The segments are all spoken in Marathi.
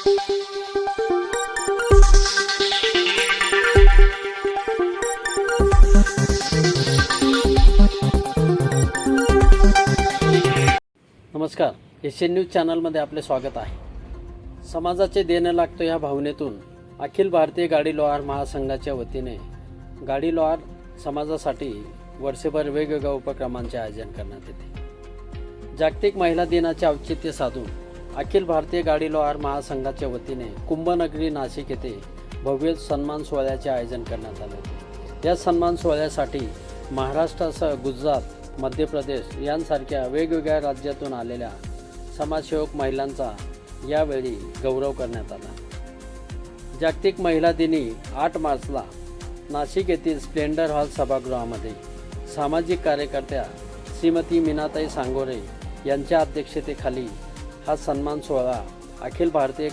नमस्कार, एशियन न्यूज चॅनलमध्ये आपले स्वागत आहे. समाजाचे देणं लागतो या भावनेतून अखिल भारतीय गाडी लोहार महासंघाच्या वतीने गाडी लोहार समाजासाठी वर्षभर वेगवेगळ्या उपक्रमांचे आयोजन करण्यात येते. जागतिक महिला दिनाचे औचित्य साधून अखिल भारतीय गाडी लोहार महासंघाच्या वतीने कुंभनगरी नाशिक येथे भव्य सन्मान सोहळ्याचे आयोजन करण्यात आले होते. या सन्मान सोहळ्यासाठी महाराष्ट्रासह गुजरात, मध्य प्रदेश यांसारख्या वेगवेगळ्या राज्यातून आलेल्या समाजसेवक महिलांचा यावेळी गौरव करण्यात आला. जागतिक महिला दिनी 8 मार्चला नाशिक येथील स्प्लेंडर हॉल सभागृहामध्ये सामाजिक कार्यकर्त्या श्रीमती मीनाताई सांगोरे यांच्या अध्यक्षतेखाली हा सन्मान सोहळा अखिल भारतीय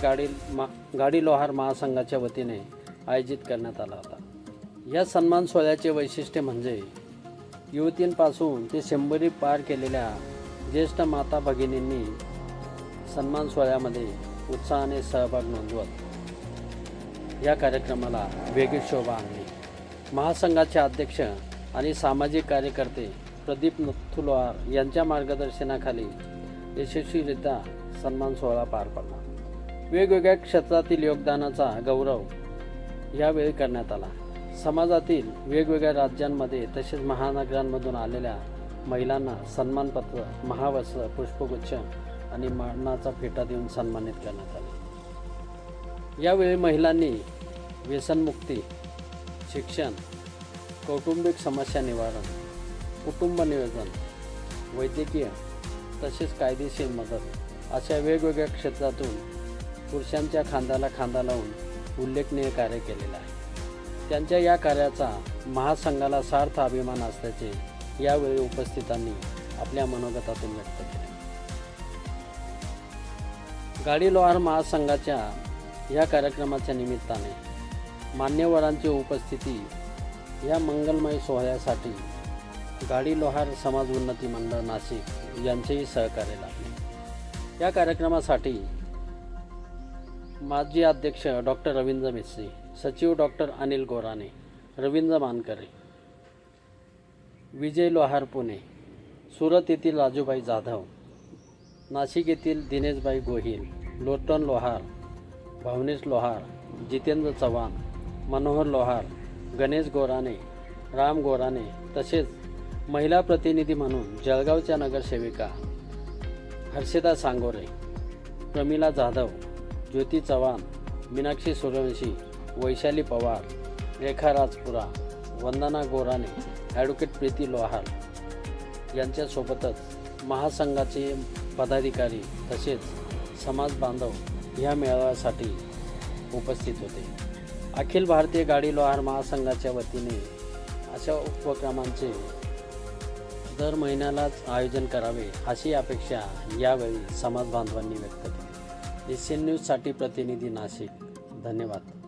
गाडी लोहार महासंघाच्या वतीने आयोजित करण्यात आला होता. या सन्मान सोहळ्याचे वैशिष्ट्य म्हणजे युवतींपासून ते 100 पार केलेल्या ज्येष्ठ माता भगिनींनी सन्मान सोहळ्यामध्ये उत्साहाने सहभाग नोंदवत या कार्यक्रमाला वेगळी शोभा आणली. महासंघाचे अध्यक्ष आणि सामाजिक कार्यकर्ते प्रदीप नथू लोहार यांच्या मार्गदर्शनाखाली यशस्वीरित्या सन्मान सोहळा पार पडला. वेगवेगळ्या क्षेत्रातील योगदानाचा गौरव यावेळी करण्यात आला. समाजातील वेगवेगळ्या राज्यांमध्ये तसेच महानगरांमधून आलेल्या महिलांना सन्मानपत्र, महावस्त्र, पुष्पगुच्छ आणि मानाचा फेटा देऊन सन्मानित करण्यात आले. यावेळी महिलांनी व्यसनमुक्ती, शिक्षण, कौटुंबिक समस्या निवारण, कुटुंब नियोजन, वैद्यकीय तसेच कायदेशीर मदत अशा वेगवेगळ्या क्षेत्रातून पुरुषांच्या खांद्याला खांदा लावून उल्लेखनीय कार्य केलेलं आहे. त्यांच्या या कार्याचा महासंघाला सार्थ अभिमान असल्याचे यावेळी उपस्थितांनी आपल्या मनोगतातून व्यक्त केले. गाडी लोहार महासंघाच्या या कार्यक्रमाच्या निमित्ताने मान्यवरांची उपस्थिती या मंगलमय सोहळ्यासाठी गाडी लोहार समाज उन्नती मंडळ नाशिक यांचेही सहकार्य लाभले. या कार्यक्रमासाठी माजी अध्यक्ष डॉक्टर रवींद्र मिस्त्री, सचिव डॉक्टर अनिल गोराने, रवींद्र मानकरे, विजय लोहार पुणे, सुरत येथील राजूभाई जाधव, नाशिक येथील दिनेशभाई गोहिल, लोटन लोहार, भावनेश लोहार, जितेंद्र चव्हाण, मनोहर लोहार, गणेश गोराने, राम गोराने तसेच महिला प्रतिनिधी म्हणून जळगावच्या नगरसेविका हर्षदा सांगोरे, प्रमिला जाधव, ज्योती चव्हाण, मीनाक्षी सूर्यवंशी, वैशाली पवार, रेखा राजपुरा, वंदना गोराने, ॲडव्होकेट प्रीती लोहार यांच्यासोबतच महासंघाचे पदाधिकारी तसेच समाज बांधव ह्या मेळाव्यासाठी उपस्थित होते. अखिल भारतीय गाडी लोहार महासंघाच्या वतीने अशा उपक्रमांचे दर महिन्यालाच आयोजन करावे अशी अपेक्षा यावेळी समाज बांधवांनी व्यक्त केली. एशियन न्यूजसाठी प्रतिनिधी नाशिक. धन्यवाद.